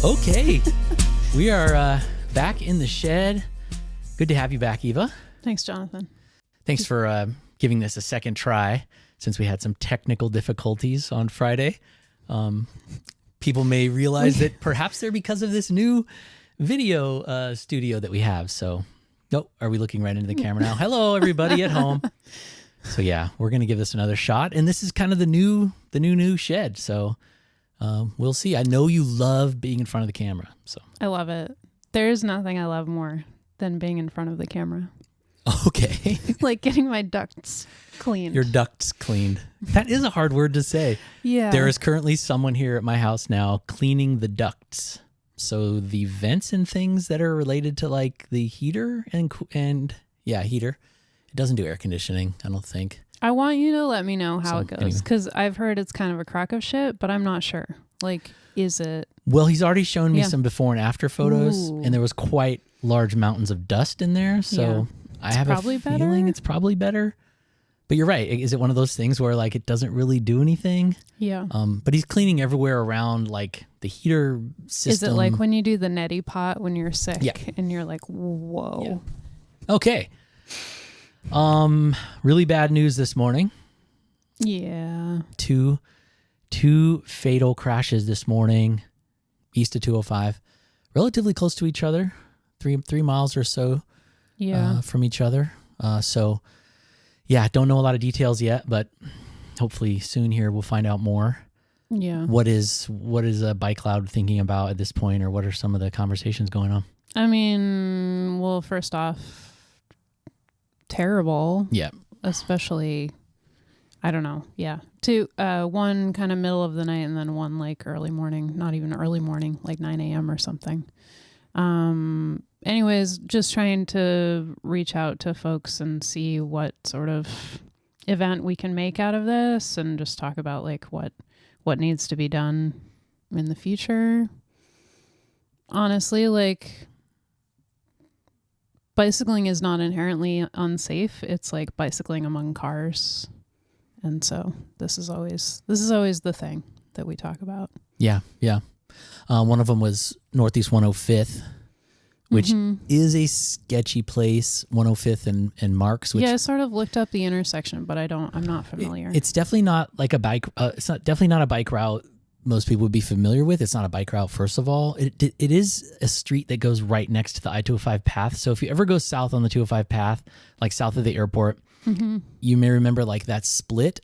Okay, we are back in the shed. Good to have you back, Eva. Thanks, Jonathan. Thanks for giving this a second try since we had some technical difficulties on Friday. People may realize that perhaps they're because of this new video studio that we have. So, are we looking right into the camera now? Hello, everybody at home. So yeah, we're going to give this another shot. And this is kind of the new shed. So we'll see. I know you love being in front of the camera. So I love it. There's nothing I love more than being in front of the camera. Okay. Like getting my ducts cleaned. Your ducts cleaned. That is a hard word to say. Yeah. There is currently someone here at my house now cleaning the ducts. So the vents and things that are related to like the heater and heater. It doesn't do air conditioning, I don't think. I want you to let me know how it goes because I've heard it's kind of a crock of shit, but I'm not sure. Like, is it? Well, he's already shown me some before and after photos, Ooh. and there was quite large mountains of dust in there. So I have a feeling it's probably better. But you're right. Is it one of those things where like it doesn't really do anything? Yeah. But he's cleaning everywhere around like the heater system. Is it like when you do the neti pot when you're sick? Yeah. And you're like, whoa. Yeah. Okay. Really bad news this morning. Yeah. Two fatal crashes this morning, east of 205, relatively close to each other, three miles or so from each other. So don't know a lot of details yet, but hopefully soon here we'll find out more. Yeah. What is a Bike Cloud thinking about at this point, or what are some of the conversations going on? I mean, well, first off, terrible. Yeah. Especially, I don't know. Yeah. One kind of middle of the night and then one like early morning, not even early morning, like 9 a.m. or something. Anyways, just trying to reach out to folks and see what sort of event we can make out of this and just talk about like what needs to be done in the future. Honestly, like bicycling is not inherently unsafe. It's like bicycling among cars. And so this is always the thing that we talk about. Yeah. Yeah. One of them was Northeast 105th, which is a sketchy place, 105th and Marks. Which, I sort of looked up the intersection, but I'm not familiar. It's definitely not like a bike. It's definitely not a bike route most people would be familiar with. It's not a bike route, first of all. It is a street that goes right next to the I-205 path. So if you ever go south on the 205 path, like south of the airport, you may remember like that split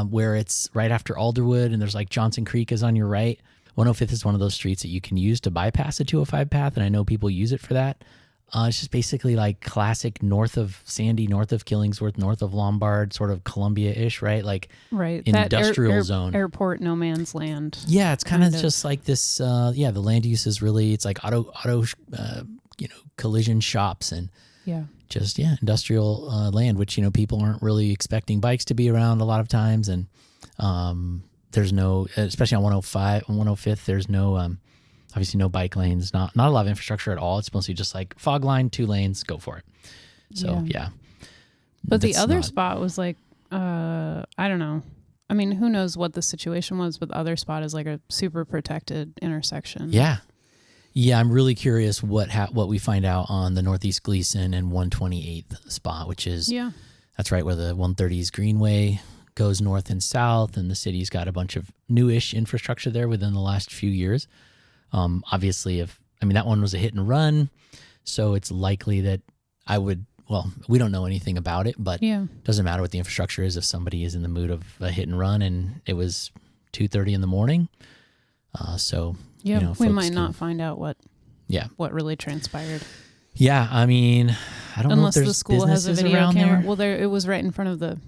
where it's right after Alderwood and there's like Johnson Creek is on your right. 105th is one of those streets that you can use to bypass the 205 path, and I know people use it for that. It's just basically like classic north of Sandy, north of Killingsworth, north of Lombard, sort of Columbia-ish, right? Like industrial zone. Airport, no man's land. Yeah, it's kind of just like this, the land use is really, it's like auto collision shops and just, industrial land, which, people aren't really expecting bikes to be around a lot of times. And there's no, especially on 105, on 105th, there's no, obviously no bike lanes, not a lot of infrastructure at all. It's mostly just like fog line, 2 lanes, go for it. So, But the other spot was like, I don't know. I mean, who knows what the situation was, but the other spot is like a super protected intersection. Yeah. Yeah, I'm really curious what we find out on the Northeast Gleason and 128th spot, which is, that's right where the 130s Greenway goes north and south, and the city's got a bunch of newish infrastructure there within the last few years. Obviously, that one was a hit and run, so it's likely that we don't know anything about it, but it doesn't matter what the infrastructure is if somebody is in the mood of a hit and run and it was 2:30 in the morning. We might not find out what really transpired. Yeah, I mean, I don't know if there's the school has a video there. camera. Well, it was right in front of the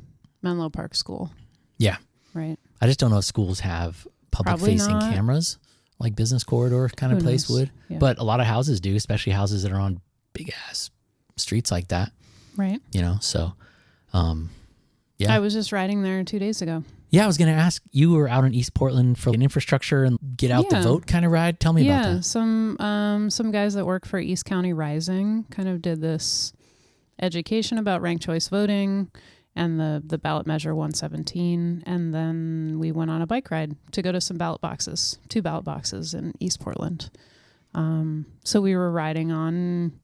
Menlo Park School. Yeah. Right. I just don't know if schools have public-facing cameras like Business Corridor kind of place would. Yeah. But a lot of houses do, especially houses that are on big-ass streets like that. Right. So, I was just riding there 2 days ago. Yeah, I was going to ask, you were out in East Portland for an infrastructure and get out the vote kind of ride. Tell me about that. Yeah, some guys that work for East County Rising kind of did this education about ranked choice voting and the ballot measure 117. And then we went on a bike ride to go to some two ballot boxes in East Portland. So we were riding on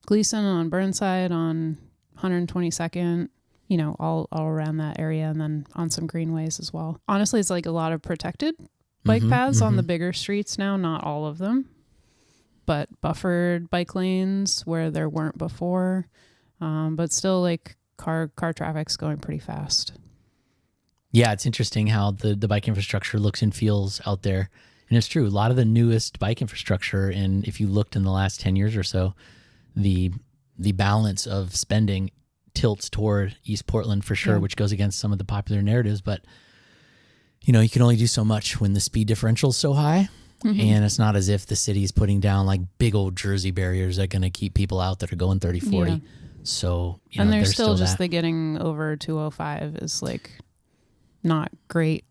Gleason, on Burnside, on 122nd, all around that area, and then on some greenways as well. Honestly, it's like a lot of protected bike paths on the bigger streets now, not all of them, but buffered bike lanes where there weren't before. But still, like car traffic's going pretty fast. Yeah, it's interesting how the bike infrastructure looks and feels out there. And it's true, a lot of the newest bike infrastructure, and if you looked in the last 10 years or so, the balance of spending tilts toward East Portland for sure, which goes against some of the popular narratives. But, you can only do so much when the speed differential is so high. And it's not as if the city is putting down like big old Jersey barriers that are going to keep people out that are going 30, 40. Yeah. So, and there's still just the getting over 205 is like not great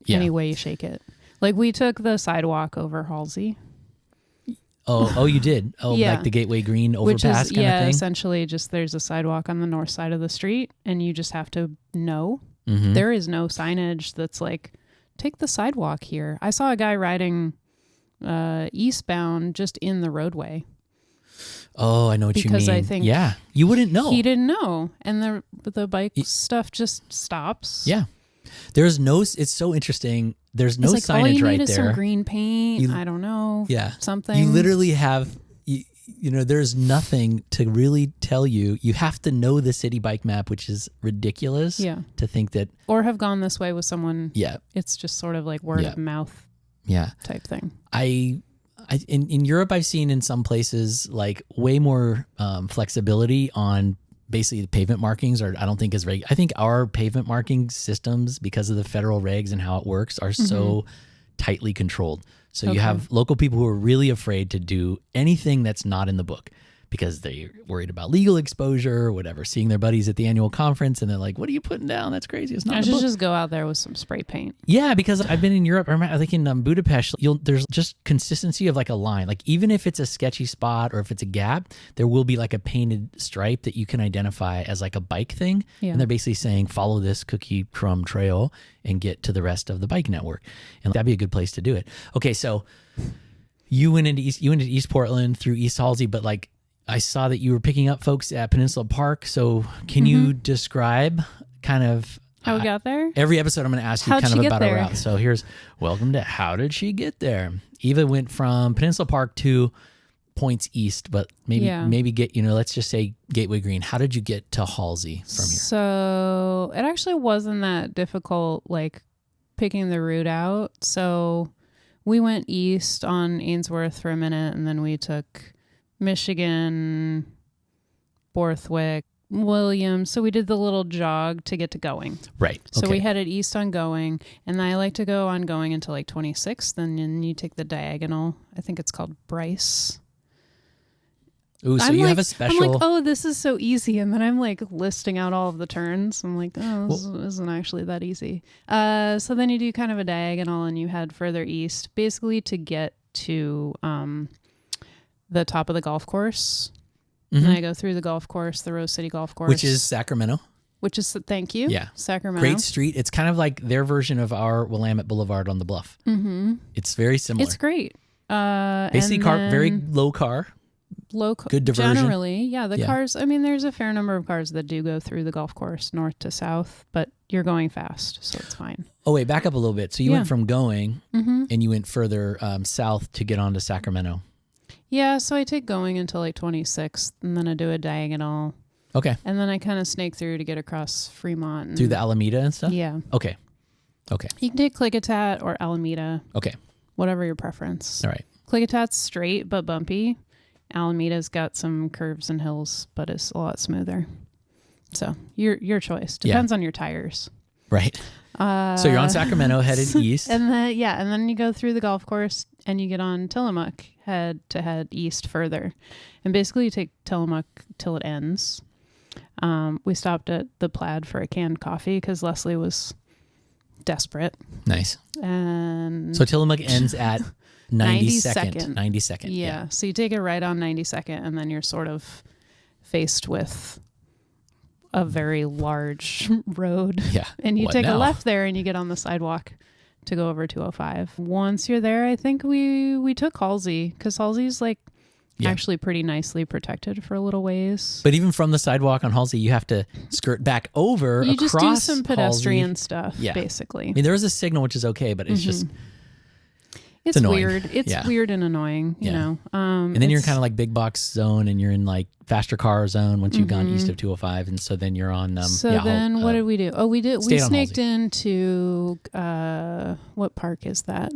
any way you shake it. Like we took the sidewalk over Halsey. Oh, you did? Oh, like the Gateway Green overpass kind of thing? Essentially just there's a sidewalk on the north side of the street and you just have to know. There is no signage that's like, take the sidewalk here. I saw a guy riding eastbound just in the roadway. Oh, I know what you mean. Because I think you wouldn't know. He didn't know. And the bike stuff just stops. Yeah. There's no, it's so interesting. There's no it's like, signage all you right need is there. Some green paint. I don't know. Yeah. Something. You literally have, there's nothing to really tell you. You have to know the city bike map, which is ridiculous to think that. Or have gone this way with someone. Yeah. It's just sort of like word of mouth type thing. In Europe, I've seen in some places like way more flexibility on basically the pavement markings, or I don't think as regular. I think our pavement marking systems, because of the federal regs and how it works, are so tightly controlled. So you have local people who are really afraid to do anything that's not in the book because they're worried about legal exposure or whatever, seeing their buddies at the annual conference and they're like, what are you putting down? That's crazy. It's not in the book. Just go out there with some spray paint. Yeah, because I've been in Europe. I think in Budapest, there's just consistency of like a line. Like even if it's a sketchy spot or if it's a gap, there will be like a painted stripe that you can identify as like a bike thing. Yeah. And they're basically saying, follow this cookie crumb trail and get to the rest of the bike network. And that'd be a good place to do it. Okay, so you went into East Portland through East Halsey, but like I saw that you were picking up folks at Peninsula Park. So can you describe kind of how we got there? Every episode I'm going to ask you kind of about a route. So here's welcome to how did she get there? Eva went from Peninsula Park to points east, but maybe get, let's just say Gateway Green. How did you get to Halsey from here? So it actually wasn't that difficult, like picking the route out. So we went east on Ainsworth for a minute and then we took Michigan, Borthwick, Williams. So we did the little jog to get to Going. Right. So we headed east on Going, and I like to go on Going until like 26th, and then you take the diagonal. I think it's called Bryce. Ooh, so you have a special. I'm like, oh, this is so easy, and then I'm like listing out all of the turns. I'm like, oh, this isn't actually that easy. So then you do kind of a diagonal, and you head further east, basically to get to the top of the golf course. And I go through the golf course, the Rose City Golf Course. Which is Sacramento. Thank you. Yeah. Sacramento. Great street. It's kind of like their version of our Willamette Boulevard on the Bluff. Mm-hmm. It's very similar. It's great. Basically, very low car. Good diversion. Generally, the cars, there's a fair number of cars that do go through the golf course north to south, but you're going fast, so it's fine. Oh, wait, back up a little bit. So you went from Going and you went further south to get onto Sacramento. Yeah, so I take Going until like 26th, and then I do a diagonal. Okay. And then I kind of snake through to get across Fremont. Through the Alameda and stuff? Yeah. Okay. You can take Klickitat or Alameda. Okay. Whatever your preference. All right. Klickitat's straight but bumpy. Alameda's got some curves and hills, but it's a lot smoother. So your choice. Depends on your tires. Right. So you're on Sacramento, headed east. And then you go through the golf course and you get on Tillamook, head east further. And basically you take Tillamook till it ends. We stopped at the Plaid for a canned coffee because Leslie was desperate. Nice. And so Tillamook ends at 92nd. 92nd. Yeah. So you take it right on 92nd and then you're sort of faced with a very large road. Yeah. And you What take now? a left there and you get on the sidewalk to go over 205. Once you're there, I think we took Halsey, because Halsey's like actually pretty nicely protected for a little ways. But even from the sidewalk on Halsey, you have to skirt back over You across just do some pedestrian Halsey. stuff, basically. I mean, there is a signal, which is okay, but it's just... It's annoying. weird. It's weird and annoying, you know. And then you're in kind of like big box zone, and you're in like faster car zone once you've gone east of 205, and so then you're on. What did we do? Oh, we snaked Halsey. into what park is that?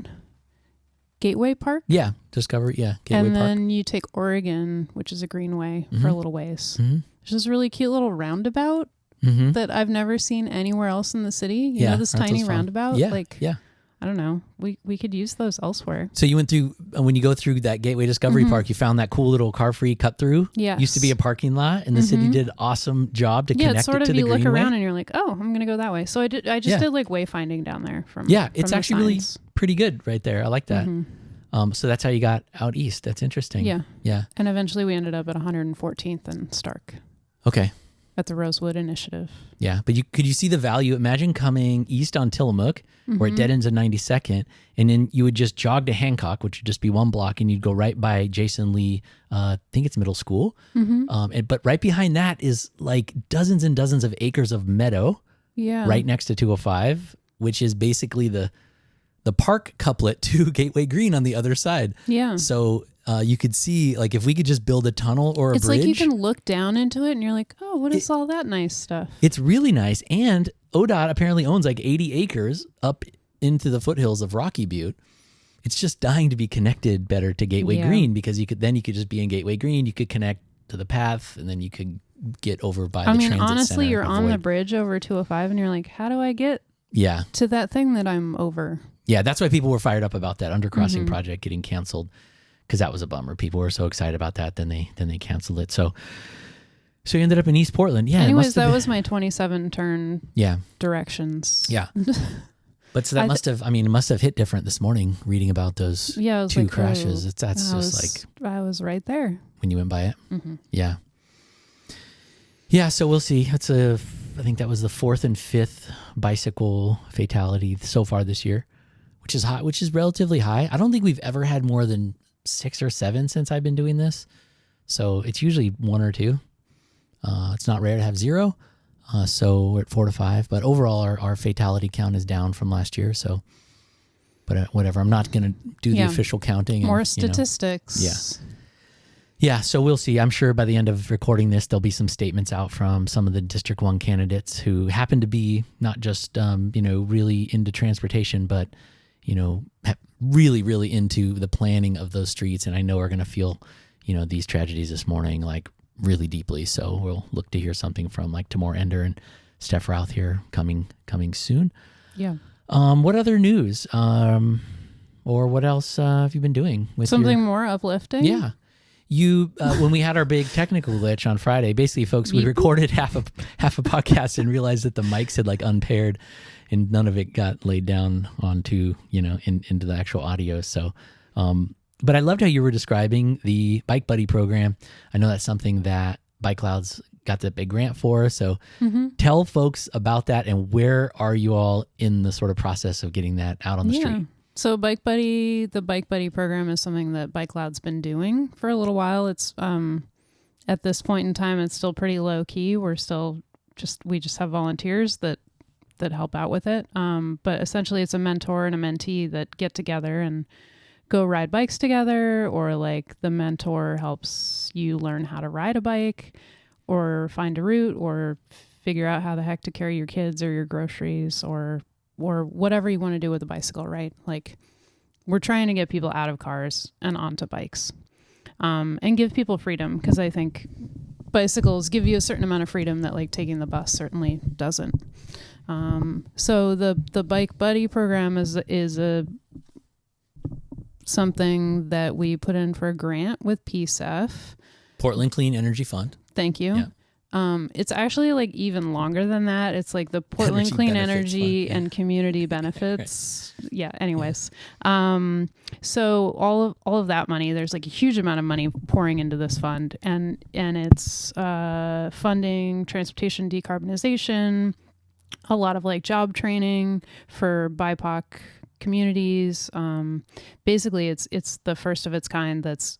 Gateway Park. Yeah, Discovery. Yeah, Gateway and Park. then you take Oregon, which is a greenway for a little ways. There's this really cute little roundabout that I've never seen anywhere else in the city. You know, this tiny roundabout. Yeah. I don't know. We could use those elsewhere. So you went through, when you go through that Gateway Discovery Park, you found that cool little car-free cut-through. Yeah. Used to be a parking lot, and the city did an awesome job to connect it's sort it to of the you greenway. look around and you're like, oh, I'm going to go that way. So I just did like wayfinding down there from It's from actually really signs. pretty good right there. I like that. So that's how you got out east. That's interesting. Yeah. And eventually we ended up at 114th and Stark Okay. at the Rosewood Initiative. Yeah, but could you see the value? Imagine coming east on Tillamook, where it dead ends at 92nd, and then you would just jog to Hancock, which would just be one block, and you'd go right by Jason Lee, I think it's middle school. But right behind that is like dozens and dozens of acres of meadow right next to 205, which is basically the park couplet to Gateway Green on the other side. Yeah. So you could see, like, if we could just build a tunnel or a It's bridge. like you can look down into it and you're like, oh, what is all that nice stuff? It's really nice. And ODOT apparently owns like 80 acres up into the foothills of Rocky Butte. It's just dying to be connected better to Gateway Green, because you could just be in Gateway Green. You could connect to the path, and then you could get over by the transit center. Honestly, you're on the avoid- bridge over 205 and you're like, how do I get Yeah. to that thing that I'm over? Yeah, that's why people were fired up about that undercrossing project getting canceled, because that was a bummer. People were so excited about that, then they canceled it. So you ended up in East Portland. Yeah. Anyways, that was my 27 turn Yeah. directions. Yeah. But so that it must have hit different this morning reading about those I was two like, crashes. oh, I was right there when you went by it. Yeah. Yeah. So we'll see. I think that was the 4th and 5th bicycle fatality so far this year, which is high, which is relatively high. I don't think we've ever had more than 6 or 7 since I've been doing this. So it's usually 1 or 2. It's not rare to have 0. So we're at 4 to 5, but overall our fatality count is down from last year. So, but whatever, I'm not going to do the official counting. More statistics. Yeah. So we'll see. I'm sure by the end of recording this, there'll be some statements out from some of the District 1 candidates who happen to be not just, really into transportation, but, really, really into the planning of those streets. And I know are going to feel, these tragedies this morning, like really deeply. So we'll look to hear something from like Tamor Ender and Steph Routh here coming soon. Yeah. What other news? Or what else have you been doing with something more uplifting? Yeah. You when we had our big technical glitch on Friday, basically, folks, we recorded half a podcast and realized that the mics had like unpaired, and none of it got laid down onto into the actual audio. So, but I loved how you were describing the Bike Buddy program. I know that's something that Bike Clouds got that big grant for. So, tell folks about that, and where are you all in the sort of process of getting that out on the street? So the Bike Buddy program is something that Bike Cloud's been doing for a little while. It's at this point in time, it's still pretty low key. We just have volunteers that help out with it. But essentially it's a mentor and a mentee that get together and go ride bikes together, or like the mentor helps you learn how to ride a bike or find a route or figure out how the heck to carry your kids or your groceries or whatever you want to do with a bicycle, right? Like, we're trying to get people out of cars and onto bikes, and give people freedom, because I think bicycles give you a certain amount of freedom that like taking the bus certainly doesn't. So the Bike Buddy program is something that we put in for a grant with PSEF, Portland Clean Energy Fund. Thank you. It's actually like even longer than that. It's like the Portland Clean Energy and Community Benefits. Right. Yeah. Anyways, so all of that money, there's like a huge amount of money pouring into this fund, and it's funding transportation decarbonization, a lot of like job training for BIPOC communities. Basically, it's the first of its kind that's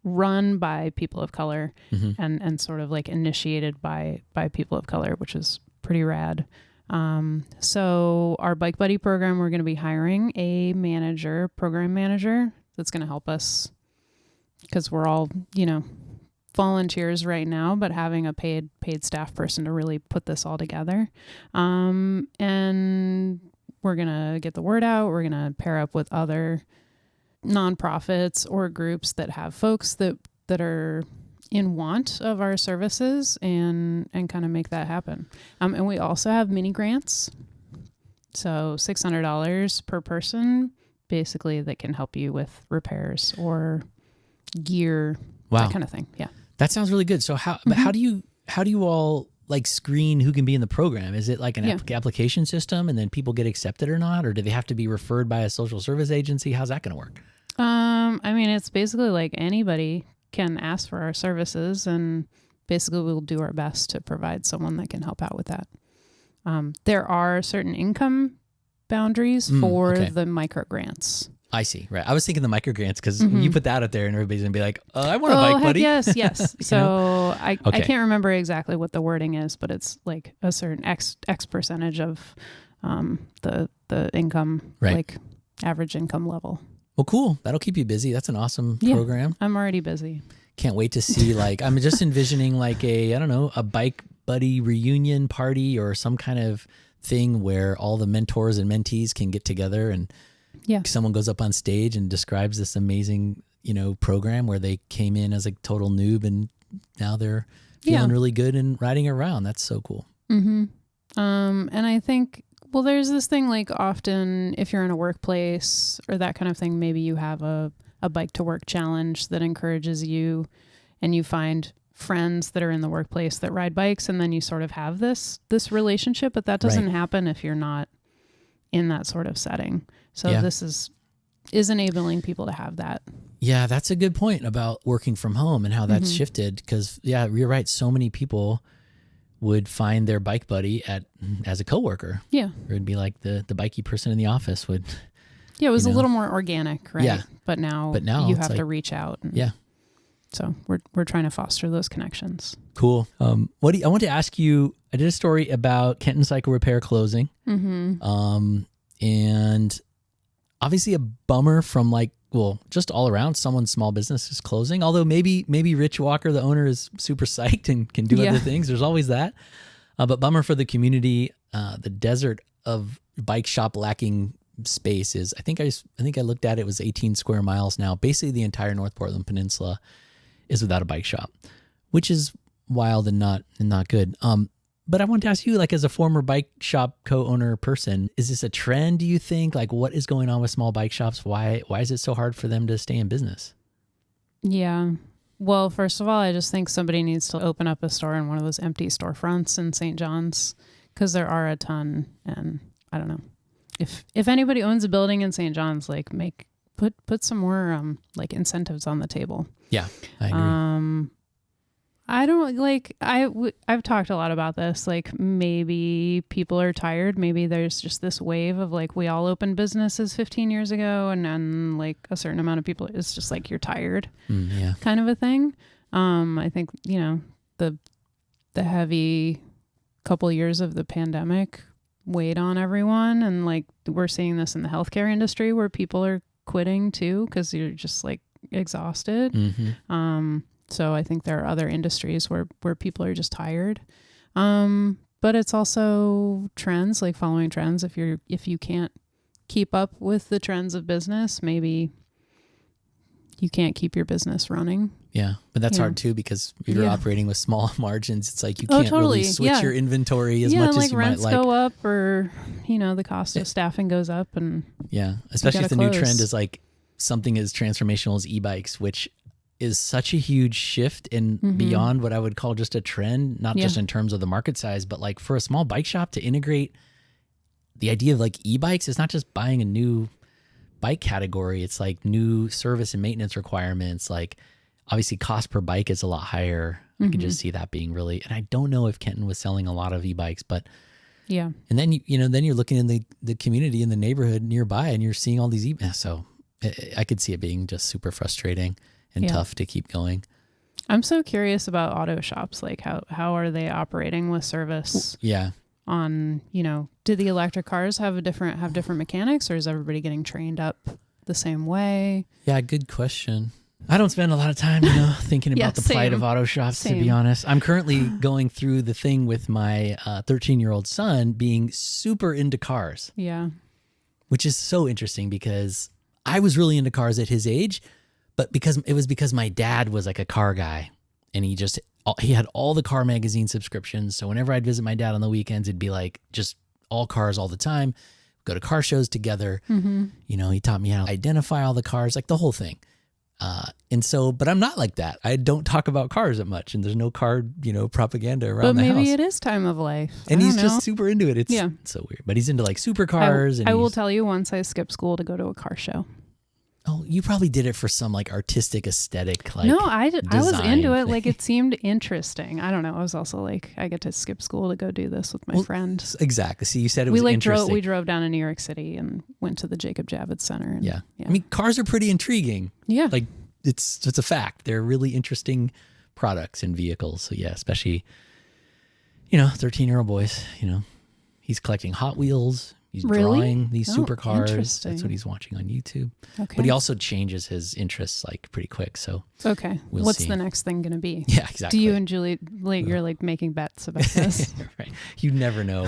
run by people of color and sort of like initiated by people of color, which is pretty rad. So our Bike Buddy program, we're going to be hiring a program manager that's going to help us, because we're all, volunteers right now, but having a paid staff person to really put this all together. And we're going to get the word out. We're going to pair up with other nonprofits or groups that have folks that are in want of our services and kind of make that happen. And we also have mini grants. So $600 per person, basically, that can help you with repairs or gear, that kind of thing. Yeah. That sounds really good. So how do you all like screen who can be in the program? Is it like an application system and then people get accepted or not? Or do they have to be referred by a social service agency? How's that going to work? I mean, it's basically like anybody can ask for our services, and basically we'll do our best to provide someone that can help out with that. There are certain income boundaries for the micro grants. I see. Right. I was thinking the micro grants because you put that out there and everybody's going to be like, I want a Bike Buddy. Yes. So I can't remember exactly what the wording is, but it's like a certain X percentage of the income, like average income level. Well, cool. That'll keep you busy. That's an awesome program. I'm already busy. Can't wait to see, like, I'm just envisioning like a Bike Buddy reunion party or some kind of thing where all the mentors and mentees can get together and someone goes up on stage and describes this amazing, program where they came in as a total noob and now they're feeling really good and riding around. That's so cool. Mm-hmm. And I think, well, there's this thing, like often if you're in a workplace or that kind of thing, maybe you have a bike to work challenge that encourages you and you find friends that are in the workplace that ride bikes, and then you sort of have this relationship, but that doesn't happen if you're not in that sort of setting. So this is enabling people to have that. Yeah, that's a good point about working from home and how that's shifted, because you're right, so many people would find their bike buddy as a coworker. Yeah. Or it'd be like the bikey person in the office would. Yeah, it was a little more organic, right? Yeah. But now you have to reach out. So we're trying to foster those connections. Cool. I want to ask you, I did a story about Kenton Cycle Repair closing. And obviously a bummer from just all around, someone's small business is closing. Although maybe Rich Walker, the owner, is super psyched and can do other things. There's always that. But bummer for the community. The desert of bike shop lacking space is, I think I looked at it, was 18 square miles now. Basically the entire North Portland Peninsula is without a bike shop, which is wild and not good. But I want to ask you, like, as a former bike shop co-owner person, is this a trend, do you think? Like, what is going on with small bike shops? Why is it so hard for them to stay in business? Yeah. Well, first of all, I just think somebody needs to open up a store in one of those empty storefronts in St. John's, because there are a ton. And I don't know, if anybody owns a building in St. John's, like put some more like incentives on the table. Yeah, I agree. I don't I've talked a lot about this. Like, maybe people are tired. Maybe there's just this wave of like, we all opened businesses 15 years ago, and then like a certain amount of people, it's just like, you're tired, kind of a thing. I think, the heavy couple years of the pandemic weighed on everyone. And like, we're seeing this in the healthcare industry where people are quitting too, because you're just like exhausted. So I think there are other industries where people are just tired. But it's also trends, like following trends. If you can't keep up with the trends of business, maybe you can't keep your business running. Yeah. But that's hard too, because if you're operating with small margins, it's like you can't really switch your inventory as much as you rents might like. Go up, or, the cost of staffing goes up, and especially if the new trend is like something as transformational as e-bikes, which is such a huge shift and beyond what I would call just a trend, not just in terms of the market size, but like for a small bike shop to integrate the idea of like e-bikes. It's not just buying a new bike category. It's like new service and maintenance requirements. Like obviously cost per bike is a lot higher. I could just see that being really, and I don't know if Kenton was selling a lot of e-bikes, but yeah. And then, then you're looking in the community in the neighborhood nearby and you're seeing all these e-bikes. So I could see it being just super frustrating and tough to keep going. I'm so curious about auto shops. Like how are they operating with service? Yeah. On, do the electric cars have different mechanics, or is everybody getting trained up the same way? Yeah, good question. I don't spend a lot of time, thinking about the plight of auto shops, to be honest. I'm currently going through the thing with my 13-year-old son being super into cars. Yeah. Which is so interesting because I was really into cars at his age, but because my dad was like a car guy and he had all the car magazine subscriptions. So whenever I'd visit my dad on the weekends, it'd be like just all cars all the time, go to car shows together. He taught me how to identify all the cars, like the whole thing. But I'm not like that. I don't talk about cars that much, and there's no car, propaganda around the house. But maybe it is time of life. And he's just super into it. It's so weird. But he's into like supercars. I will tell you, once I skipped school to go to a car show. Oh, you probably did it for some like artistic aesthetic, like no, I was into it. Like it seemed interesting. I don't know. I was also like, I get to skip school to go do this with my friend. Exactly. See, you said it was interesting. We drove down to New York City and went to the Jacob Javits Center. And, yeah. I mean, cars are pretty intriguing. Yeah. Like it's a fact. They're really interesting products and vehicles. So yeah, especially, 13-year-old boys, he's collecting Hot Wheels. He's drawing these supercars. That's what he's watching on YouTube. Okay. But he also changes his interests like pretty quick. So what's the next thing going to be? Yeah, exactly. Do you and Julie, you're like making bets about this? Right. You never know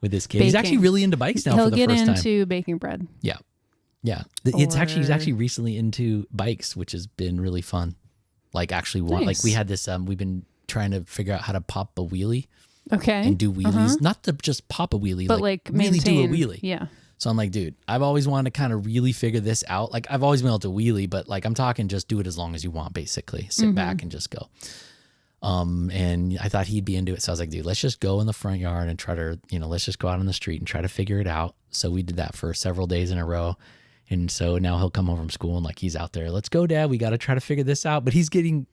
with this kid. Baking. He's actually really into bikes now for the first time. He'll get into baking bread. Yeah. Yeah. He's actually recently into bikes, which has been really fun. Like actually like we had this, we've been trying to figure out how to pop a wheelie. Okay. And do wheelies, not to just pop a wheelie, but like really do a wheelie. Yeah. So I'm like, dude, I've always wanted to kind of really figure this out. Like I've always been able to wheelie, but like I'm talking just do it as long as you want, basically. Sit back and just go. And I thought he'd be into it. So I was like, dude, let's just go in the front yard and try to, let's just go out on the street and try to figure it out. So we did that for several days in a row. And so now he'll come home from school and like he's out there. Let's go, Dad. We got to try to figure this out. But he's getting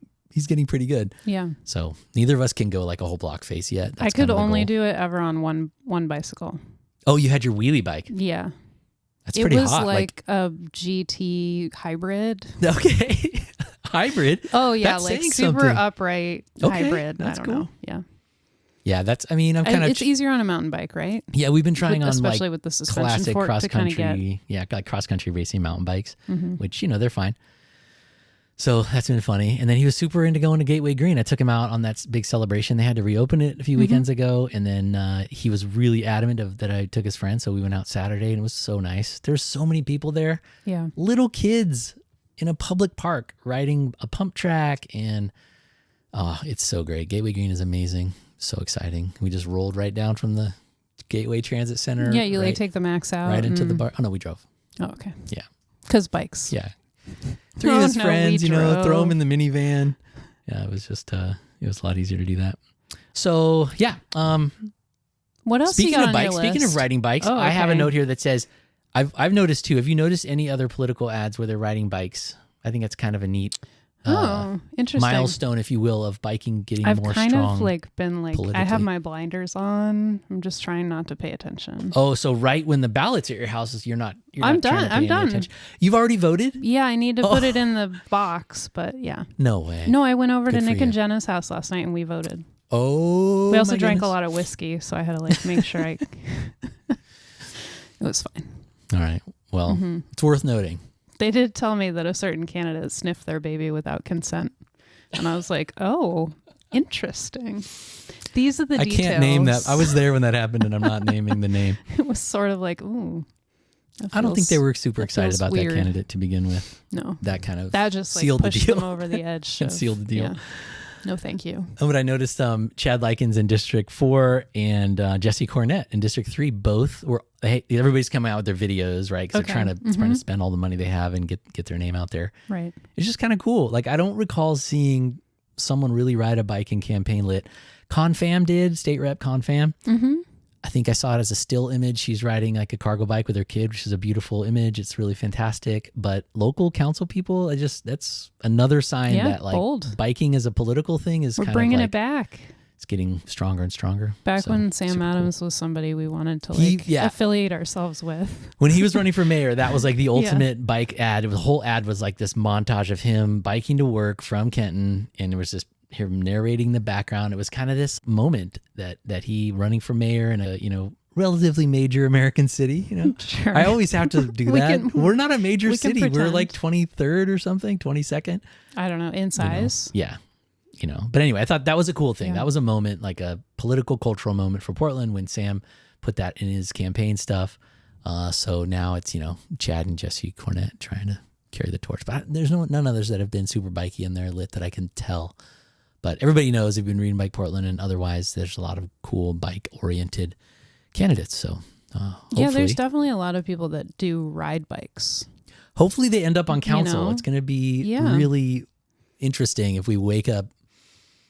pretty good. Yeah. So neither of us can go like a whole block face yet. I could only do it ever on one bicycle. Oh, you had your wheelie bike? Yeah. That's pretty hot. It was like a GT hybrid. Okay. Hybrid? Oh, yeah. That's like super upright hybrid. That's cool. Know. Yeah. Yeah, it's easier on a mountain bike, right? Yeah, we've been trying especially like with the suspension classic fork cross to kind of country. Yeah, like cross country racing mountain bikes, which they're fine. So that's been funny. And then he was super into going to Gateway Green. I took him out on that big celebration. They had to reopen it a few weekends ago. And then he was really adamant that I took his friend. So we went out Saturday and it was so nice. There's so many people there. Yeah. Little kids in a public park riding a pump track. And it's so great. Gateway Green is amazing. So exciting. We just rolled right down from the Gateway Transit Center. Yeah, you take the Max out. Right into the bar. Oh, no, we drove. Oh, okay. Yeah. Because bikes. Yeah. Three of his friends, throw them in the minivan. Yeah, it was just, it was a lot easier to do that. So, yeah. What else you got on your list? Speaking of riding bikes, I have a note here that says, I've noticed too, have you noticed any other political ads where they're riding bikes? I think that's kind of a neat interesting milestone, if you will, of biking getting more strong. I've kind of like been like, I have my blinders on. I'm just trying not to pay attention. Oh, so right when the ballot's at your house, you're not I'm done. I'm done. Attention. You've already voted? Yeah, I need to put it in the box, but yeah. No way. No, I went over to Nick and Jenna's house last night and we voted. Oh, we also drank a lot of whiskey, so I had to like make sure it was fine. All right. Well, it's worth noting. They did tell me that a certain candidate sniffed their baby without consent. And I was like, oh, interesting. These are the details. I can't name that. I was there when that happened and I'm not naming the name. It was sort of like, ooh. I don't think they were super excited about that candidate to begin with. No. That kind of that just like sealed pushed the deal. them over the edge. And sealed the deal. No, thank you. But I noticed Chad Likens in District 4 and Jesse Cornett in District 3 both were. Everybody's coming out with their videos, right? Because they're trying to spend all the money they have and get their name out there. Right. It's just kind of cool. Like I don't recall seeing someone really ride a bike in campaign lit. Confam did, State Rep Confam. Mm-hmm. I think I saw it as a still image. She's riding like a cargo bike with her kid, which is a beautiful image. It's really fantastic. But local council people, that's another sign that like bold. Biking as a political thing is We're kind bringing of like, it back. It's getting stronger and stronger. Back when Sam Adams was somebody we wanted to affiliate ourselves with. When he was running for mayor, that was like the ultimate bike ad. The whole ad was like this montage of him biking to work from Kenton, and it was just him narrating the background. It was kind of this moment that he running for mayor in a relatively major American city. Sure. I always have to do that. We're not a major city. We're like 23rd or something, 22nd. I don't know, in size. Yeah. But anyway, I thought that was a cool thing. That was a moment, like a political, cultural moment for Portland when Sam put that in his campaign stuff. So now it's, Chad and Jesse Cornett trying to carry the torch. But there's none others that have been super bikey in their lit that I can tell. But everybody knows they've been reading BikePortland, and otherwise there's a lot of cool bike-oriented candidates. So hopefully, there's definitely a lot of people that do ride bikes. Hopefully they end up on council. It's going to be really interesting if we wake up.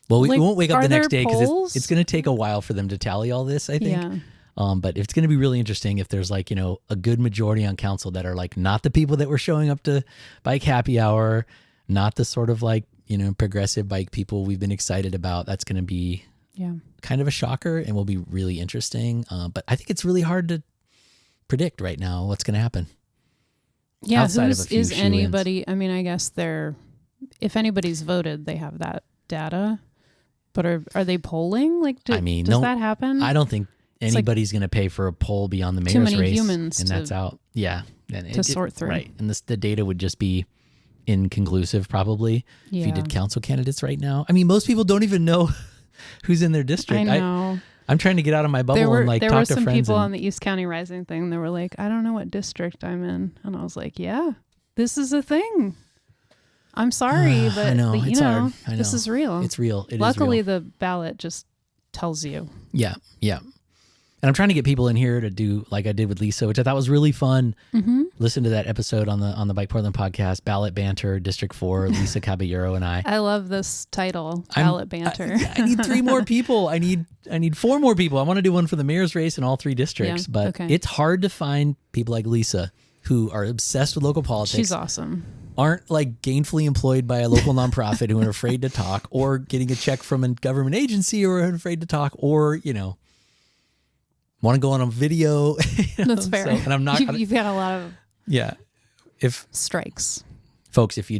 Well, we won't wake up the next day because it's going to take a while for them to tally all this, I think. Yeah. But it's going to be really interesting if there's like, a good majority on council that are like not the people that were showing up to Bike Happy Hour, not the sort of like, progressive bike people we've been excited about. That's going to be kind of a shocker and will be really interesting. But I think it's really hard to predict right now what's going to happen. Yeah, is anybody? I mean, I guess if anybody's voted, they have that data. But are they polling? Like, does that happen? I don't think anybody's going to pay for a poll beyond the mayor's race. Humans and that's out. Yeah, and sort through. Right, and the data would just be inconclusive probably if you did council candidates right now. I mean, most people don't even know who's in their district. I know. I'm trying to get out of my bubble and like talk to friends. There were some people on the East County Rising thing that were like, I don't know what district I'm in. And I was like, yeah, this is a thing. I'm sorry, but I know, it's hard. I know. This is real. It's real. Luckily, the ballot just tells you. Yeah, yeah. And I'm trying to get people in here to do like I did with Lisa, which I thought was really fun. Mm-hmm. Listen to that episode on the BikePortland podcast, Ballot Banter, District 4, Lisa Caballero and I. I love this title, Ballot Banter. I need 3 more people. I need 4 more people. I want to do one for the mayor's race in all 3 districts, but it's hard to find people like Lisa who are obsessed with local politics. She's awesome. Aren't like gainfully employed by a local nonprofit who are afraid to talk, or getting a check from a government agency or are afraid to talk, or, want to go on a video. That's fair. So, and I'm not. You've got a lot of if strikes, folks. If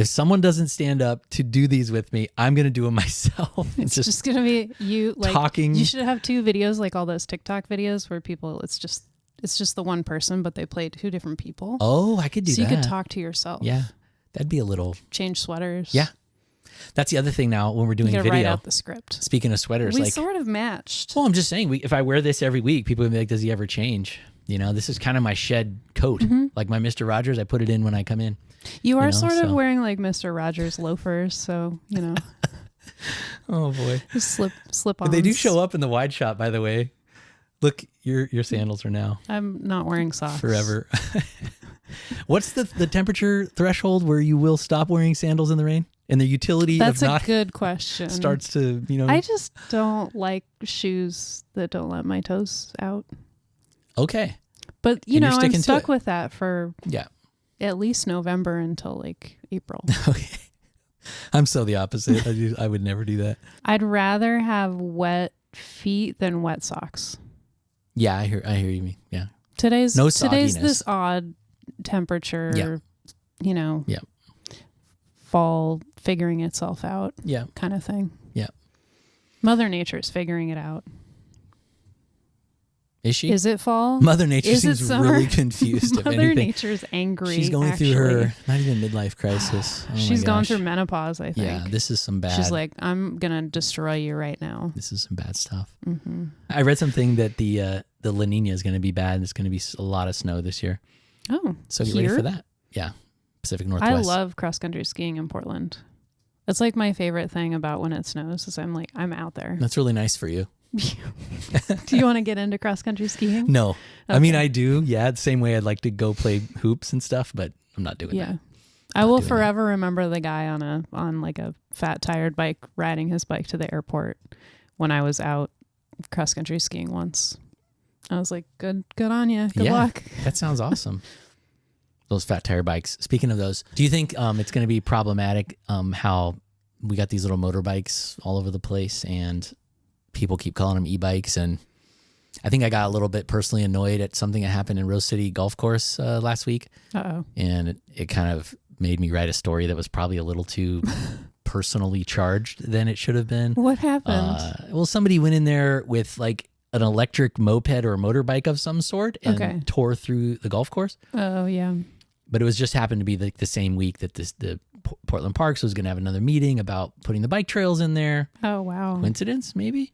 someone doesn't stand up to do these with me, I'm going to do it myself. It's just going to be you like talking. You should have 2 videos, like all those TikTok videos where people. It's just the one person, but they play 2 different people. Oh, I could do that. So you could talk to yourself. Yeah, that'd be a little change sweaters. Yeah. That's the other thing now when we're doing video. Write out the script. Speaking of sweaters, we sort of matched. Well, I'm just saying, if I wear this every week, people would be like, does he ever change? This is kind of my shed coat. Mm-hmm. Like my Mr. Rogers, I put it in when I come in. You are sort of wearing like Mr. Rogers loafers, so, Oh, boy. Just slip on. They do show up in the wide shot, by the way. Look, your sandals are now. I'm not wearing socks. Forever. What's the temperature threshold where you will stop wearing sandals in the rain? And the utility That's of not a good question. Starts to, I just don't like shoes that don't let my toes out. Okay. But, I'm stuck with that for at least November until like April. Okay. I'm so the opposite. I would never do that. I'd rather have wet feet than wet socks. Yeah, I hear you mean. Yeah. Today's this odd temperature, fall figuring itself out kind of thing. Yeah. Mother Nature's figuring it out. Is she? Is it fall? Mother Nature seems really confused. Mother Nature's angry. She's going through her, not even midlife crisis. Oh She's gone through menopause, I think. Yeah, this is some bad. She's like, I'm going to destroy you right now. This is some bad stuff. Mm-hmm. I read something that the La Nina is going to be bad. There's going to be a lot of snow this year. Oh, so get ready for that. Yeah, Pacific Northwest. I love cross-country skiing in Portland. It's like my favorite thing about when it snows is I'm out there. That's really nice for you. Do you want to get into cross-country skiing? No. Okay. I mean, I do. Yeah. The same way I'd like to go play hoops and stuff, but I'm not doing that. I will forever remember the guy on like a fat tired bike riding his bike to the airport when I was out cross-country skiing once. I was like, good on you. Good luck. That sounds awesome. Those fat tire bikes. Speaking of those, do you think it's going to be problematic how we got these little motorbikes all over the place and people keep calling them e-bikes? And I think I got a little bit personally annoyed at something that happened in Rose City Golf Course last week. Uh-oh. And it kind of made me write a story that was probably a little too personally charged than it should have been. What happened? Well, somebody went in there with like an electric moped or a motorbike of some sort and tore through the golf course. Oh, yeah. But it was just happened to be like the same week that the Portland Parks was going to have another meeting about putting the bike trails in there. Oh, wow. Coincidence, maybe?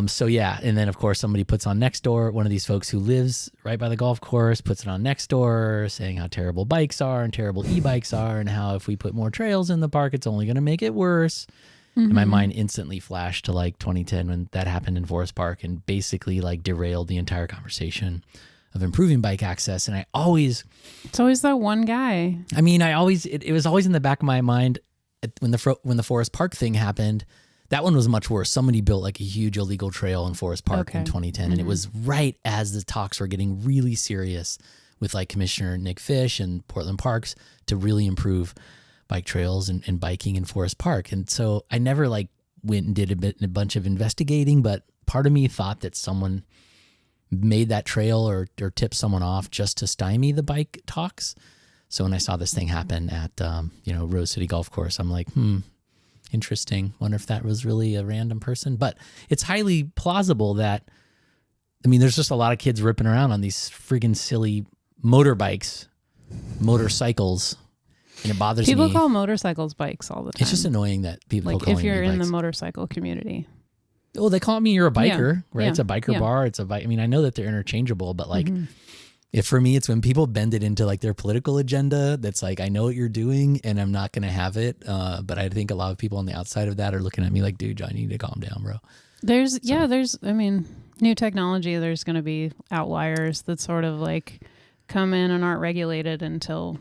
So yeah, and then of course somebody puts on Nextdoor, one of these folks who lives right by the golf course puts it on Nextdoor saying how terrible bikes are and terrible e-bikes are and how if we put more trails in the park, it's only going to make it worse. And my mind instantly flashed to like 2010 when that happened in Forest Park and basically like derailed the entire conversation of improving bike access. And it's always that one guy. I mean, it was always in the back of my mind when the Forest Park thing happened. That one was much worse. Somebody built like a huge illegal trail in Forest Park in 2010. And it was right as the talks were getting really serious with like Commissioner Nick Fish and Portland Parks to really improve bike trails and biking in Forest Park. And so I never like went and did a bunch of investigating, but part of me thought that someone made that trail or tipped someone off just to stymie the bike talks. So when I saw this thing happen at, Rose City Golf Course, I'm like, interesting. Wonder if that was really a random person, but it's highly plausible that, I mean, there's just a lot of kids ripping around on these friggin' silly motorbikes, motorcycles. And it bothers me. People call motorcycles bikes all the time. It's just annoying that people like call if you're in the bikes. motorcycle community. Oh, they call me you're a biker, right? Yeah. It's a biker bar. It's a bike. I mean, I know that they're interchangeable, but like, if for me, it's when people bend it into like their political agenda. That's like, I know what you're doing, and I'm not going to have it. But I think a lot of people on the outside of that are looking at me like, dude, John, you need to calm down, bro. There's new technology. There's going to be outliers that sort of like come in and aren't regulated until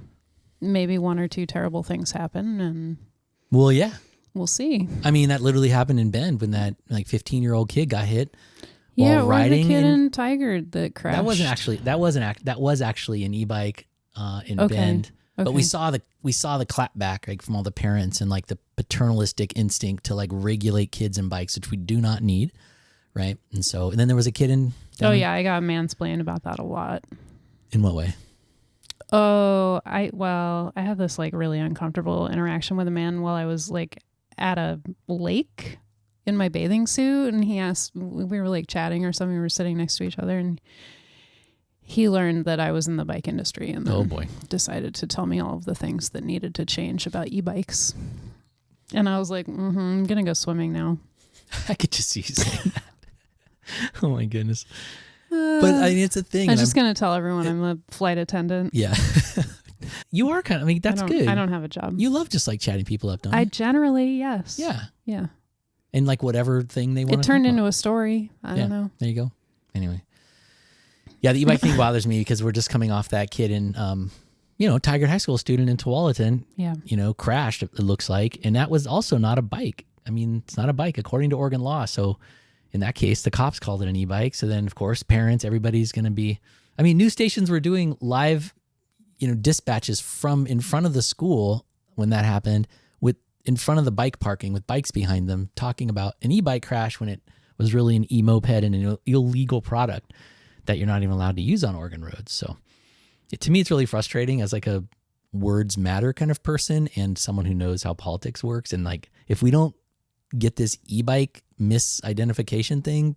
maybe one or two terrible things happen, and well, yeah, we'll see. I mean, that literally happened in Bend when that like 15-year-old kid got hit while riding. The kid in Tiger that crashed. That was actually an e-bike in Bend, but we saw the clap back like from all the parents and like the paternalistic instinct to like regulate kids and bikes, which we do not need, right? And then there was a kid in. I got mansplained about that a lot. In what way? Oh, I have this like really uncomfortable interaction with a man while I was like at a lake in my bathing suit, and he asked, we were like chatting or something, we were sitting next to each other, and he learned that I was in the bike industry and then decided to tell me all of the things that needed to change about e-bikes. And I was like, I'm going to go swimming now. I could just see you saying that. Oh my goodness. But I mean, it's a thing. I'm just going to tell everyone I'm a flight attendant. Yeah. You are kind of, I mean, that's good. I don't have a job. You love just like chatting people up, don't you? I generally, yes. Yeah. Yeah. And like whatever thing they want to It turned into a story. I don't know. There you go. Anyway. Yeah, the e-bike thing bothers me because we're just coming off that kid in, Tigard High School student in Tualatin, crashed, it looks like. And that was also not a bike. I mean, it's not a bike according to Oregon law. So in that case, the cops called it an e-bike. So then, of course, parents, everybody's going to be, I mean, news stations were doing live, dispatches from in front of the school when that happened with in front of the bike parking with bikes behind them talking about an e-bike crash when it was really an e-moped and an illegal product that you're not even allowed to use on Oregon roads. So to me, it's really frustrating as like a words matter kind of person and someone who knows how politics works. And like, if we don't get this e-bike misidentification thing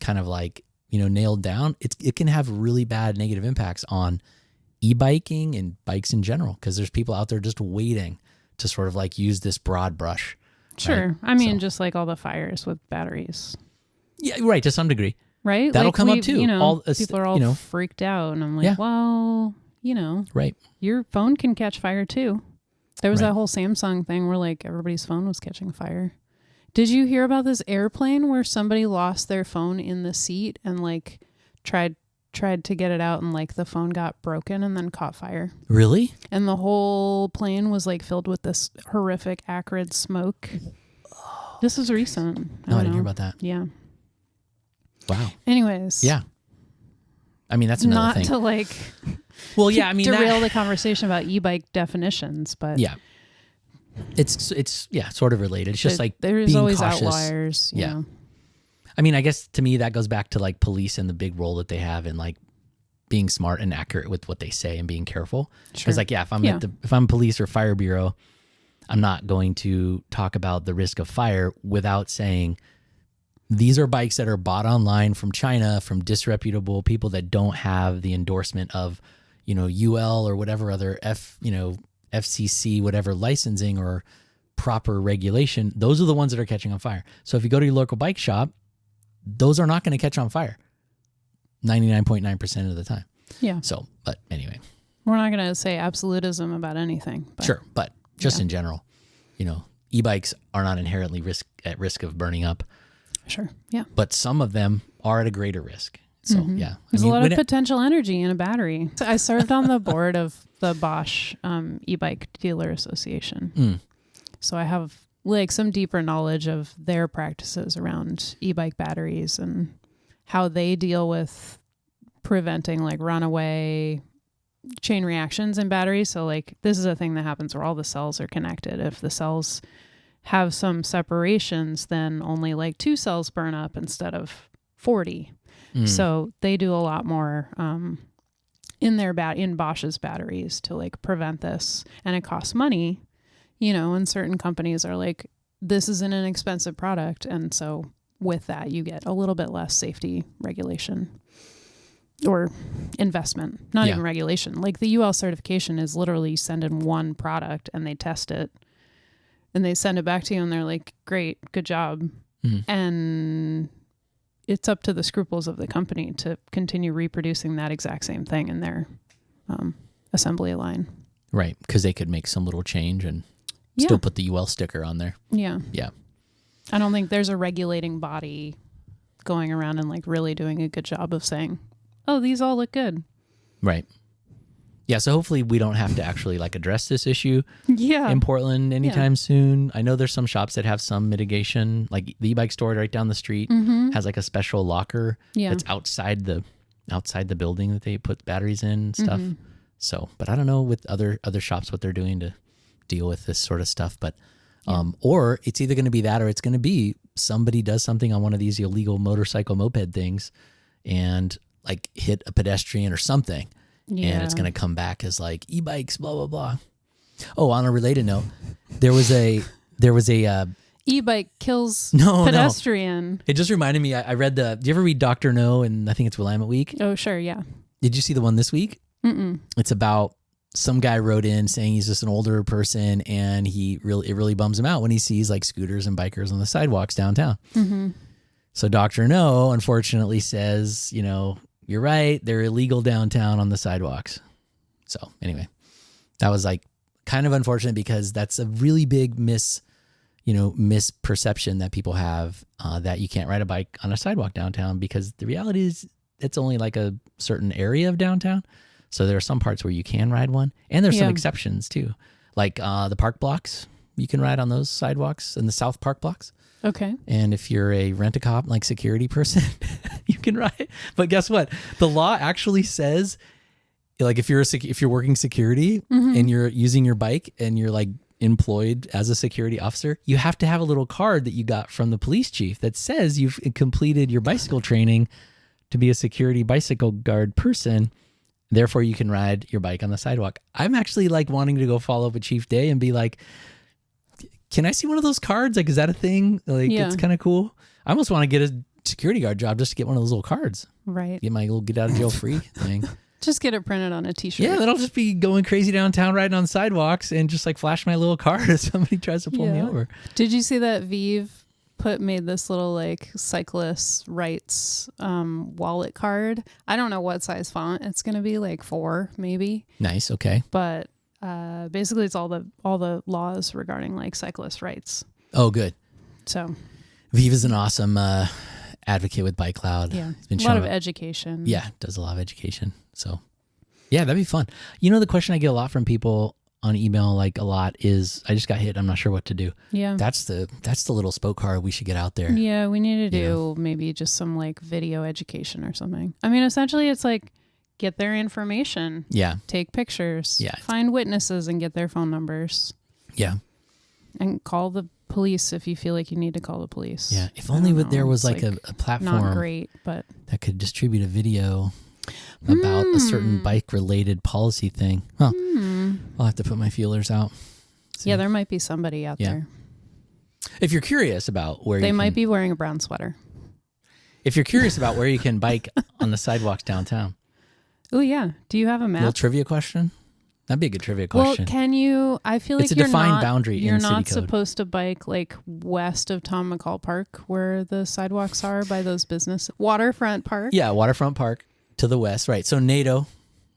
kind of like, nailed down, it can have really bad negative impacts on e-biking and bikes in general. Cause there's people out there just waiting to sort of like use this broad brush. Sure. Right? I mean, just like all the fires with batteries. Yeah. Right. To some degree. Right. That'll come up too. People are all freaked out and I'm like, well, right. Your phone can catch fire too. There was Right. that whole Samsung thing where like everybody's phone was catching fire. Did you hear about this airplane where somebody lost their phone in the seat and like tried to get it out and like the phone got broken and then caught fire? Really? And the whole plane was like filled with this horrific acrid smoke. This is recent. No, I didn't hear about that. Yeah. Wow. Anyways. Yeah. I mean, that's another Not thing. to like Well, yeah, I mean, derail the conversation about e-bike definitions, but yeah, it's yeah, sort of related. It's just like there's being always cautious. outliers. Yeah. Yeah. I mean, I guess to me that goes back to like police and the big role that they have in like being smart and accurate with what they say and being careful. Because like, yeah, if I'm if I'm police or fire bureau, I'm not going to talk about the risk of fire without saying these are bikes that are bought online from China from disreputable people that don't have the endorsement of, UL or whatever other FCC, whatever licensing or proper regulation. Those are the ones that are catching on fire. So if you go to your local bike shop, those are not going to catch on fire 99.9% of the time. Yeah. So, but anyway. We're not going to say absolutism about anything. But sure. But just in general, e-bikes are not inherently at risk of burning up. Sure. Yeah. But some of them are at a greater risk. So, yeah. There's a lot of potential energy in a battery. So I served on the board of the Bosch e-bike dealer association. So I have like some deeper knowledge of their practices around e-bike batteries and how they deal with preventing like runaway chain reactions in batteries. So like this is a thing that happens where all the cells are connected. If the cells have some separations, then only like 2 cells burn up instead of 40. So they do a lot more in Bosch's batteries to like prevent this, and it costs money, and certain companies are like, this is an inexpensive product, and so with that you get a little bit less safety regulation or investment, not even regulation. Like the UL certification is literally send in one product and they test it and they send it back to you and they're like, great, good job. And it's up to the scruples of the company to continue reproducing that exact same thing in their assembly line. Right. Because they could make some little change and still put the UL sticker on there. Yeah. Yeah. I don't think there's a regulating body going around and like really doing a good job of saying, oh, these all look good. Right. Yeah. So hopefully we don't have to actually like address this issue in Portland anytime soon. I know there's some shops that have some mitigation, like the e-bike store right down the street has like a special locker that's outside the building that they put batteries in and stuff. So, but I don't know with other shops what they're doing to deal with this sort of stuff. But or it's either going to be that or it's going to be somebody does something on one of these illegal motorcycle moped things and like hit a pedestrian or something. And it's going to come back as like e-bikes, blah, blah, blah. Oh, on a related note, there was a e-bike kills pedestrian. No. It just reminded me, I read do you ever read Dr. No? And I think it's Willamette Week. Oh, sure. Yeah. Did you see the one this week? It's about some guy wrote in saying he's just an older person and it really bums him out when he sees like scooters and bikers on the sidewalks downtown. So Dr. No, unfortunately, says, you're right, they're illegal downtown on the sidewalks. So anyway, that was like kind of unfortunate because that's a really big misperception that people have that you can't ride a bike on a sidewalk downtown, because the reality is it's only like a certain area of downtown. So there are some parts where you can ride one, and there's some exceptions too. Like the park blocks, you can ride on those sidewalks in the South Park blocks. Okay. And if you're a rent-a-cop, like security person, you can ride. But guess what? The law actually says, like, if you're working security and you're using your bike and you're like employed as a security officer, you have to have a little card that you got from the police chief that says you've completed your bicycle training to be a security bicycle guard person. Therefore, you can ride your bike on the sidewalk. I'm actually like wanting to go follow up with Chief Day and be like, can I see one of those cards? Like, is that a thing? Like, it's kind of cool. I almost want to get a security guard job just to get one of those little cards. Right. Get my little get out of jail free thing. Just get it printed on a t-shirt. Yeah, then I'll just be going crazy downtown riding on sidewalks and just like flash my little card if somebody tries to pull me over. Did you see that Vive made this little like cyclist rights wallet card? I don't know what size font it's going to be, like 4 maybe. Nice. Okay. But Basically, it's all the laws regarding like cyclist rights. Oh, good. So Viva's an awesome advocate with Bike Cloud. yeah, It's been a lot of shown- education. Yeah, does a lot of education. So yeah, that'd be fun. You know, the question I get a lot from people on email, like a lot, is I just got hit. I'm not sure what to do. Yeah. That's the little spoke car we should get out there. Yeah, we need to You do maybe just some like video education or something. I mean, essentially it's like get their information, Yeah. take pictures, Yeah. find witnesses and get their phone numbers Yeah. and call the police if you feel like you need to call the police. Yeah. If I only don't there know, was it's like a not platform great, but that could distribute a video about a certain bike related policy thing. Well, I'll have to put my feelers out. See. yeah, there might be somebody out Yeah. there. If you're curious about where They you might can, be wearing a brown sweater. if you're curious about where you can bike on the sidewalks downtown, Oh yeah. Do you have a map? little trivia question. That'd be a good trivia question. Well, can you? I feel like It's a you're defined not, boundary in You're city not code. supposed to bike like west of Tom McCall Park, where the sidewalks are by those business waterfront park. Yeah, Waterfront Park to the west, right? So NATO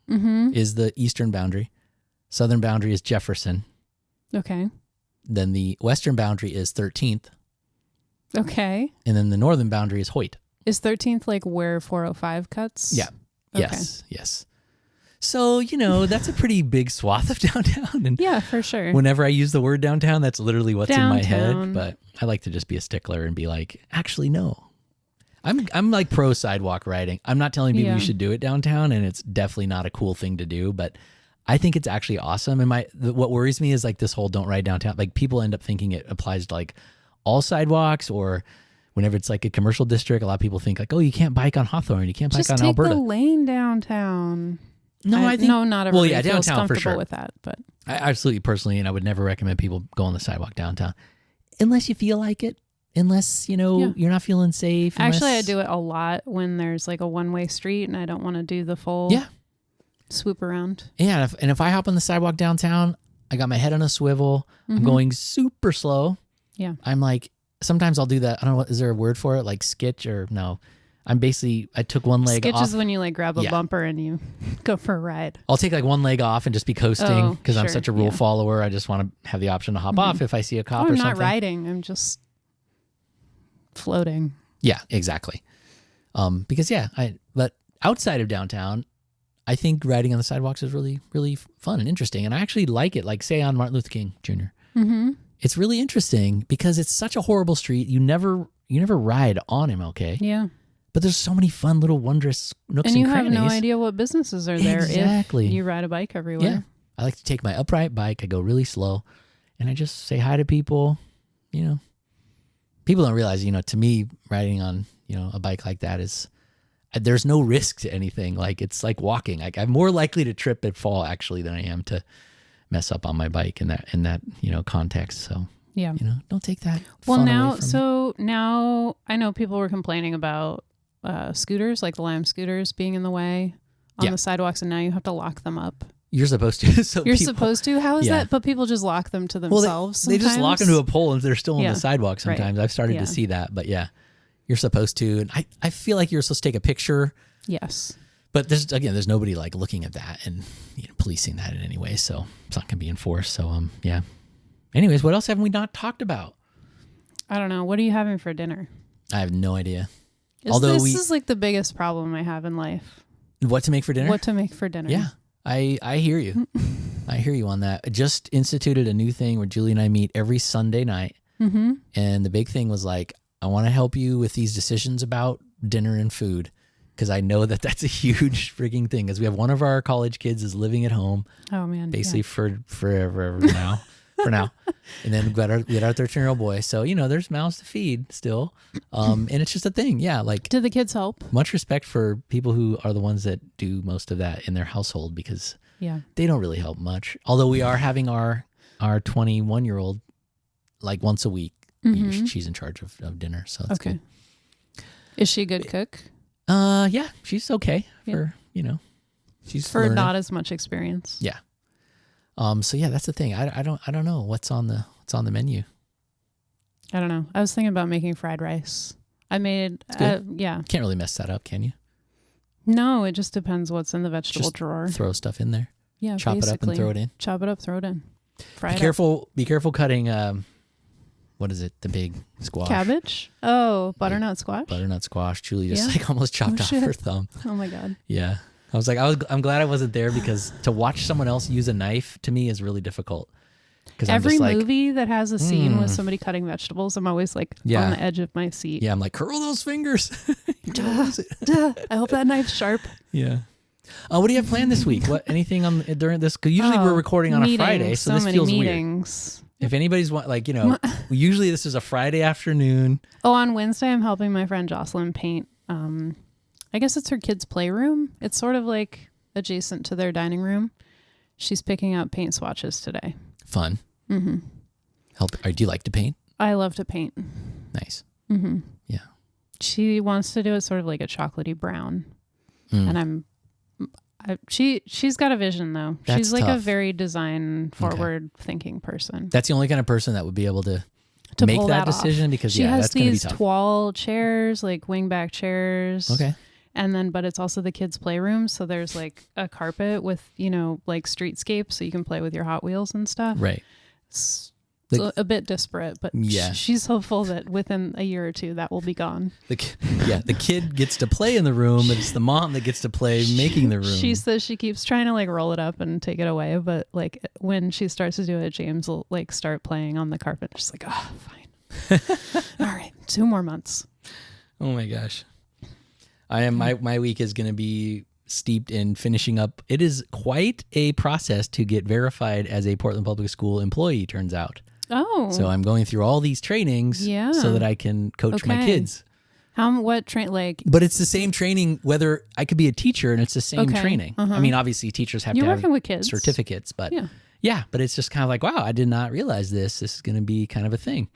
is the eastern boundary. Southern boundary is Jefferson. Okay. Then the western boundary is 13th, Okay. and then the northern boundary is Hoyt. Is 13th like where 405 cuts? Yeah. Okay. Yes. So, you know, that's a pretty big swath of downtown. And Yeah, for sure. whenever I use the word downtown, that's literally what's in my head. Downtown. But I like to just be a stickler and be like, actually, no. I'm like pro sidewalk riding. I'm not telling people Yeah. you should do it downtown, and it's definitely not a cool thing to do, but I think it's actually awesome. And what worries me is like this whole don't ride downtown. Like people end up thinking it applies to like all sidewalks, or whenever it's like a commercial district, a lot of people think like, oh, you can't bike on Hawthorne, you can't bike Just on take Alberta. the lane downtown. No, I think no, not everybody yeah, feels downtown for comfortable sure. with that, but I absolutely personally, and I would never recommend people go on the sidewalk downtown unless you feel like it, unless, you know, Yeah. you're not feeling safe. actually I unless- do it a lot when there's like a one-way street and I don't want to do the full Yeah. swoop around. Yeah. And if I hop on the sidewalk downtown, I got my head on a swivel. I'm going super slow. Yeah. I'm like, sometimes I'll do that. I don't know, is there a word for it? Like skitch or no? I took one leg Sketch off. is when you like grab a Yeah. bumper and you go for a ride. I'll take like one leg off and just be coasting Oh, because I'm sure, such a rule yeah. follower. I just want to have the option to hop off if I see a cop Oh, or I'm something. not riding. I'm just floating. Yeah, exactly. Because but outside of downtown, I think riding on the sidewalks is really, really fun and interesting. And I actually like it. Like say on Martin Luther King Jr. Mm-hmm. It's really interesting because it's such a horrible street. You never ride on MLK, Yeah. but there's so many fun little wondrous nooks And and you have crannies. no idea what businesses are there Exactly. if you ride a bike everywhere. Yeah. I like to take my upright bike. I go really slow and I just say hi to people. You know, people don't realize, you know, to me, riding on, you know, a bike like that is, there's no risk to anything. Like it's like walking. Like I'm more likely to trip and fall actually than I am to mess up on my bike in that, you know, context. So, Yeah. you know, don't take that. Well, fun now, away from me. so now I know people were complaining about scooters, like the Lime scooters being in the way on Yeah. the sidewalks, and now you have to lock them up. You're supposed to. So You're people- supposed to? How is Yeah. that? But people just lock them to Well, themselves they just lock them sometimes? to a pole and they're still on Yeah. the sidewalk sometimes. Right. I've started Yeah. to see that, but yeah, you're supposed to. And I feel like you're supposed to take a picture, Yes. but there's nobody like looking at that and, you know, policing that in any way. So it's not going to be enforced. So, yeah. Anyways, what else haven't we not talked about? I don't know. What are you having for dinner? I have no idea. Although This is like the biggest problem I have in life. What to make for dinner? What to make for dinner. Yeah, I hear you. I hear you on that. I just instituted a new thing where Julie and I meet every Sunday night. Mm-hmm. And the big thing was like, I want to help you with these decisions about dinner and food. Because I know that that's a huge freaking thing. Because we have one of our college kids is living at home, Oh, man. basically for forever now. For now. And then we got our 13-year-old boy. So, you know, there's mouths to feed still. And it's just a thing. Yeah. Like Did the kids help? much respect for people who are the ones that do most of that in their household because Yeah. they don't really help much. Although we are having our 21-year-old like once a week. Mhm. She's in charge of dinner. So that's Okay. good. Is she a good cook? Yeah, she's okay Yeah. for, you know, she's For learning. not as much experience. Yeah. So yeah, that's the thing. I don't know what's on the menu. I don't know. I was thinking about making fried rice. I made, good. yeah. Can't really mess that up, can you? No, it just depends what's in the vegetable Just drawer. throw stuff in there. Yeah, chop it up and throw it in. Chop it up, throw it in. Fry Be it careful. Be careful cutting. What is it? The big squash. Cabbage? Oh, butternut squash? Butternut squash. Julie just like almost chopped off her thumb. Oh my God. Yeah. I was like, I'm glad I wasn't there because to watch someone else use a knife to me is really difficult. Every movie that has a scene with somebody cutting vegetables, I'm always like on the edge of my seat. Yeah, I'm like, curl those fingers. I hope that knife's sharp. Yeah. What do you have planned this week? What anything on during this? Because usually we're recording on a Friday, so this feels weird. If anybody's usually this is a Friday afternoon. Oh, on Wednesday I'm helping my friend Jocelyn paint. I guess it's her kids' playroom. It's sort of like adjacent to their dining room. She's picking out paint swatches today. Fun. Mm-hmm. Do you like to paint? I love to paint. Nice. Mm-hmm. Yeah. She wants to do it sort of like a chocolatey brown, and she's got a vision though. That's she's like tough. a very design forward thinking person. That's the only kind of person that would be able to make pull that off. decision because she has that's going to be these tough. toile chairs, like wingback chairs. Okay. And then, but it's also the kids' playroom. So there's like a carpet with, like streetscape so you can play with your Hot Wheels and stuff. Right. It's a bit disparate, but she's hopeful that within a year or two that will be gone. The kid gets to play in the room, but it's the mom that gets to play making the room. She says she keeps trying to like roll it up and take it away. But like when she starts to do it, James will like start playing on the carpet. She's like, oh, fine. All right. 2 more months. Oh my gosh. I am my week is going to be steeped in finishing up. It is quite a process to get verified as a Portland Public School employee, turns out. Oh. So I'm going through all these trainings so that I can coach my kids. But it's the same training whether I could be a teacher and it's the same training. I mean, obviously teachers have to have with kids. certificates, but but it's just kind of like, wow, I did not realize this. This is going to be kind of a thing.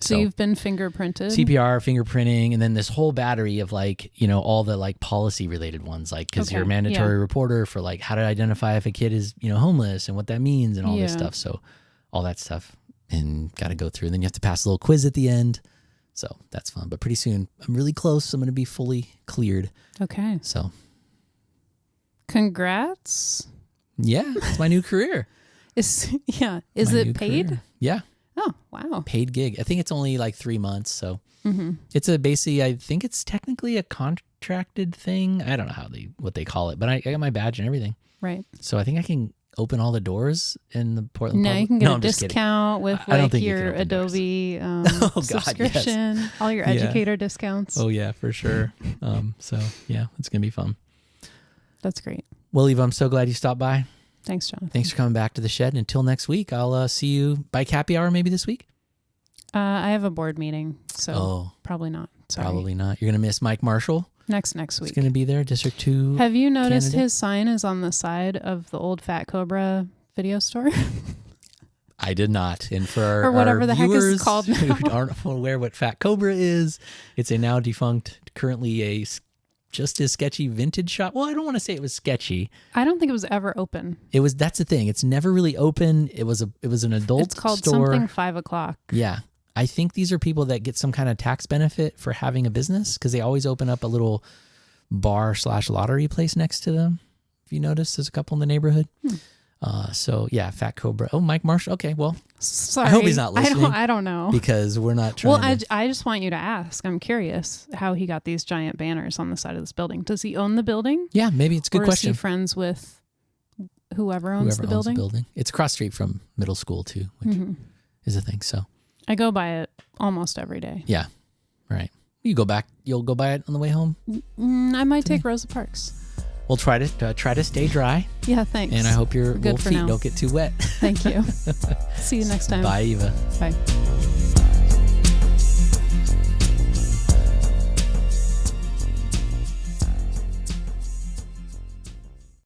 So you've been fingerprinted? CPR, fingerprinting, and then this whole battery of all the policy related ones, because you're a mandatory reporter for how to identify if a kid is, homeless and what that means and all this stuff. So all that stuff and got to go through. And then you have to pass a little quiz at the end. So that's fun. But pretty soon, I'm really close. I'm going to be fully cleared. Okay. So. Congrats. Yeah, it's my new career. Is it paid? Career. Yeah. Oh, wow. Paid gig. I think it's only 3 months. So it's I think it's technically a contracted thing. I don't know what they call it, but I got my badge and everything. Right. So I think I can open all the doors in the Portland Now you can get a discount with your Adobe subscription, Yes. all your educator discounts. Oh yeah, for sure. So yeah, it's going to be fun. That's great. Well, Eva, I'm so glad you stopped by. Thanks, Jonathan. Thanks for coming back to the shed. And until next week, I'll see you Bike Happy Hour maybe this week. I have a board meeting, so probably not. Sorry. Probably not. You're going to miss Mike Marshall. Next week. He's going to be there, District 2 Have you noticed candidate. his sign is on the side of the old Fat Cobra video store? I did not. And for our, or whatever our the viewers heck is called now. who aren't aware what Fat Cobra is, it's a now defunct, currently a just as sketchy vintage shop. Well, I don't want to say it was sketchy. I don't think it was ever open. That's the thing. It's never really open. It was an adult It's called store. something 5 o'clock. Yeah. I think these are people that get some kind of tax benefit for having a business because they always open up a little bar/lottery place next to them. If you notice, there's a couple in the neighborhood. So yeah, Fat Cobra. Oh, Mike Marshall. Okay, well, sorry. I hope he's not listening. I don't know because we're not trying. Well, I just want you to ask. I'm curious how he got these giant banners on the side of this building. Does he own the building? Yeah, maybe it's a good or question. Is he friends with whoever owns the building? It's across the street from middle school too, which is a thing. So I go by it almost every day. Yeah, right. You'll go by it on the way home. I might take Rosa Parks. We'll try to stay dry. Yeah, thanks. And I hope your little feet don't get too wet. Thank you. See you next time. Bye, Eva. Bye.